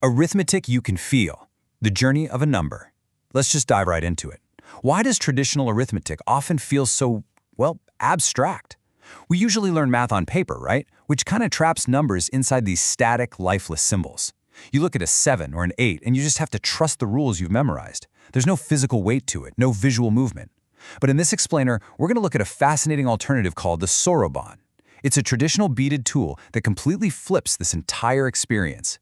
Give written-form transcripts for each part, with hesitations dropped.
Arithmetic you can feel. The journey of a number. Let's just dive right into it. Why does traditional arithmetic often feel so, well, abstract? We usually learn math on paper, right? Which kind of traps numbers inside these static, lifeless symbols. You look at a 7 or an 8 and you just have to trust the rules you've memorized. There's no physical weight to it, no visual movement. But in this explainer, we're going to look at a fascinating alternative called the Soroban. It's a traditional beaded tool that completely flips this entire experience.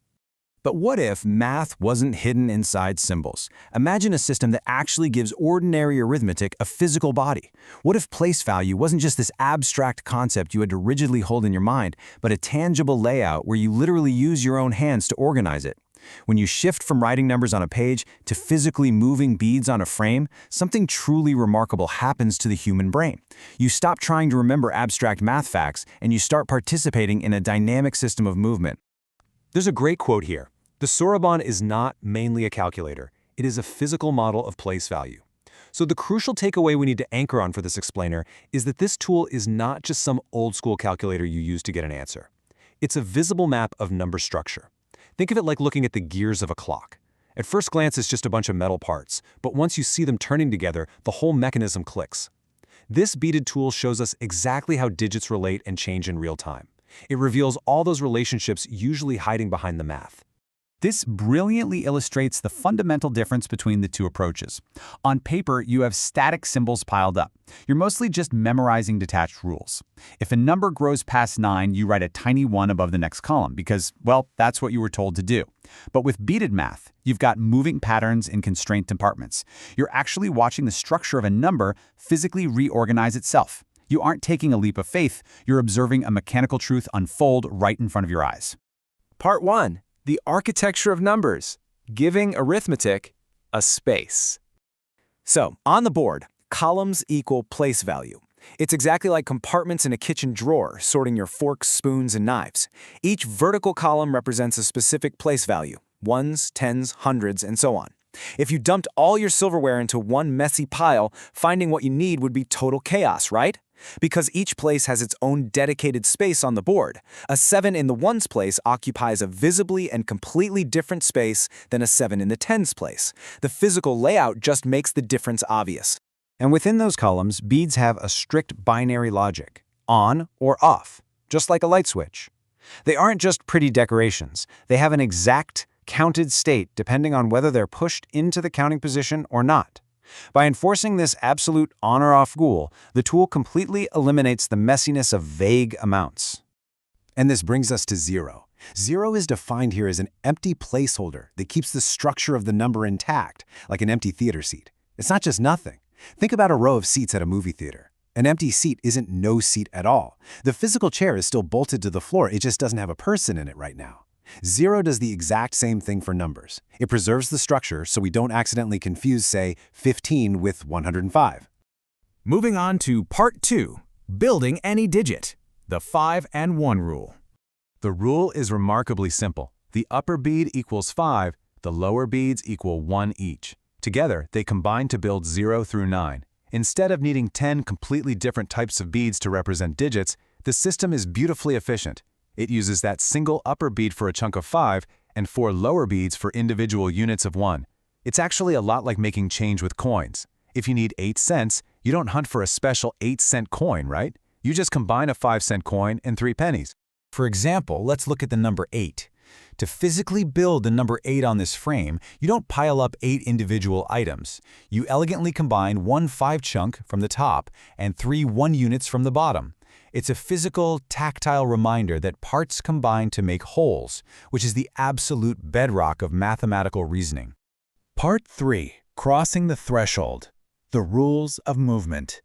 But what if math wasn't hidden inside symbols? Imagine a system that actually gives ordinary arithmetic a physical body. What if place value wasn't just this abstract concept you had to rigidly hold in your mind, but a tangible layout where you literally use your own hands to organize it? When you shift from writing numbers on a page to physically moving beads on a frame, something truly remarkable happens to the human brain. You stop trying to remember abstract math facts, and you start participating in a dynamic system of movement. There's a great quote here. The Soroban is not mainly a calculator. It is a physical model of place value. So the crucial takeaway we need to anchor on for this explainer is that this tool is not just some old-school calculator you use to get an answer. It's a visible map of number structure. Think of it like looking at the gears of a clock. At first glance, it's just a bunch of metal parts, but once you see them turning together, the whole mechanism clicks. This beaded tool shows us exactly how digits relate and change in real time. It reveals all those relationships usually hiding behind the math. This brilliantly illustrates the fundamental difference between the two approaches. On paper, you have static symbols piled up. You're mostly just memorizing detached rules. If a number grows past 9, you write a tiny 1 above the next column because, well, that's what you were told to do. But with beaded math, you've got moving patterns in constraint compartments. You're actually watching the structure of a number physically reorganize itself. You aren't taking a leap of faith, you're observing a mechanical truth unfold right in front of your eyes. Part 1. The architecture of numbers, giving arithmetic a space. So, on the board, columns equal place value. It's exactly like compartments in a kitchen drawer, sorting your forks, spoons, and knives. Each vertical column represents a specific place value, ones, tens, hundreds, and so on. If you dumped all your silverware into one messy pile, finding what you need would be total chaos, right? Because each place has its own dedicated space on the board. A 7 in the ones place occupies a visibly and completely different space than a 7 in the tens place. The physical layout just makes the difference obvious. And within those columns, beads have a strict binary logic, on or off, just like a light switch. They aren't just pretty decorations. They have an exact, counted state depending on whether they're pushed into the counting position or not. By enforcing this absolute on or off rule, the tool completely eliminates the messiness of vague amounts. And this brings us to 0. 0 is defined here as an empty placeholder that keeps the structure of the number intact, like an empty theater seat. It's not just nothing. Think about a row of seats at a movie theater. An empty seat isn't no seat at all. The physical chair is still bolted to the floor, it just doesn't have a person in it right now. 0 does the exact same thing for numbers. It preserves the structure so we don't accidentally confuse, say, 15 with 105. Moving on to Part 2, Building Any Digit, the 5 and 1 rule. The rule is remarkably simple. The upper bead equals 5, the lower beads equal 1 each. Together, they combine to build 0 through 9. Instead of needing 10 completely different types of beads to represent digits, the system is beautifully efficient. It uses that single upper bead for a chunk of 5 and 4 lower beads for individual units of 1. It's actually a lot like making change with coins. If you need 8 cents, you don't hunt for a special 8-cent coin, right? You just combine a 5-cent coin and 3 pennies. For example, let's look at the number 8. To physically build the number 8 on this frame, you don't pile up 8 individual items. You elegantly combine one 5 chunk from the top and 3 1 units from the bottom. It's a physical, tactile reminder that parts combine to make wholes, which is the absolute bedrock of mathematical reasoning. Part 3, Crossing the Threshold, the Rules of Movement.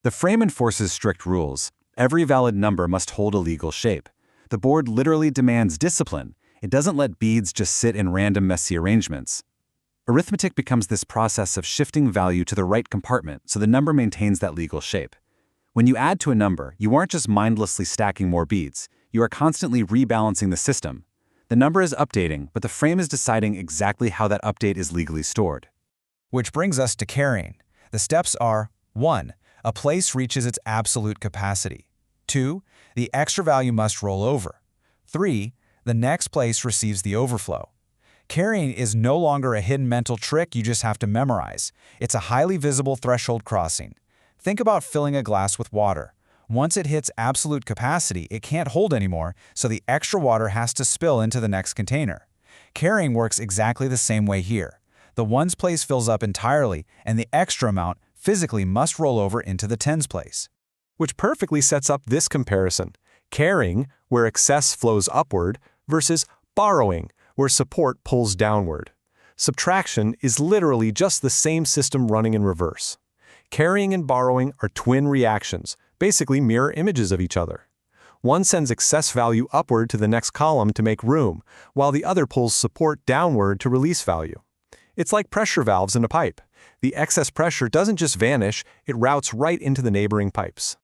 The frame enforces strict rules. Every valid number must hold a legal shape. The board literally demands discipline. It doesn't let beads just sit in random messy arrangements. Arithmetic becomes this process of shifting value to the right compartment so the number maintains that legal shape. When you add to a number, you aren't just mindlessly stacking more beads. You are constantly rebalancing the system. The number is updating, but the frame is deciding exactly how that update is legally stored. Which brings us to carrying. The steps are 1. A place reaches its absolute capacity. 2. The extra value must roll over. 3. The next place receives the overflow. Carrying is no longer a hidden mental trick you just have to memorize. It's a highly visible threshold crossing. Think about filling a glass with water. Once it hits absolute capacity, it can't hold anymore, so the extra water has to spill into the next container. Carrying works exactly the same way here. The ones place fills up entirely, and the extra amount physically must roll over into the tens place. Which perfectly sets up this comparison. Carrying, where excess flows upward, versus borrowing, where support pulls downward. Subtraction is literally just the same system running in reverse. Carrying and borrowing are twin reactions, basically mirror images of each other. One sends excess value upward to the next column to make room, while the other pulls support downward to release value. It's like pressure valves in a pipe. The excess pressure doesn't just vanish, it routes right into the neighboring pipes.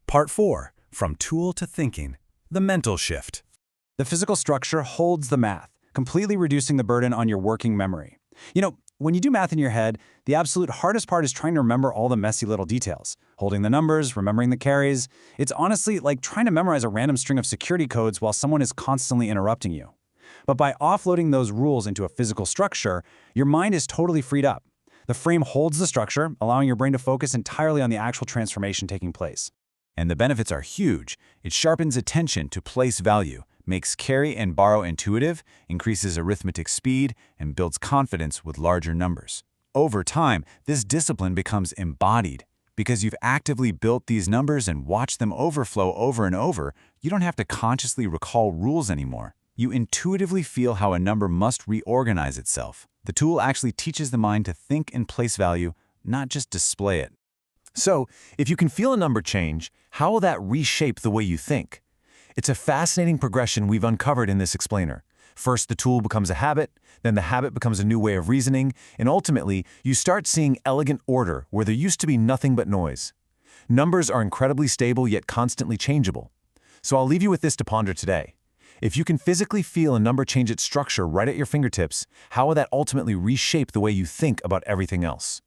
Part 4. From tool to thinking. The mental shift. The physical structure holds the math, completely reducing the burden on your working memory. When you do math in your head, the absolute hardest part is trying to remember all the messy little details. Holding the numbers, remembering the carries. It's honestly like trying to memorize a random string of security codes while someone is constantly interrupting you. But by offloading those rules into a physical structure, your mind is totally freed up. The frame holds the structure, allowing your brain to focus entirely on the actual transformation taking place. And the benefits are huge. It sharpens attention to place value, makes carry and borrow intuitive, increases arithmetic speed, and builds confidence with larger numbers. Over time, this discipline becomes embodied. Because you've actively built these numbers and watched them overflow over and over, you don't have to consciously recall rules anymore. You intuitively feel how a number must reorganize itself. The tool actually teaches the mind to think and place value, not just display it. So, if you can feel a number change, how will that reshape the way you think? It's a fascinating progression we've uncovered in this explainer. First, the tool becomes a habit, then the habit becomes a new way of reasoning, and ultimately, you start seeing elegant order where there used to be nothing but noise. Numbers are incredibly stable yet constantly changeable. So I'll leave you with this to ponder today. If you can physically feel a number change its structure right at your fingertips, how will that ultimately reshape the way you think about everything else?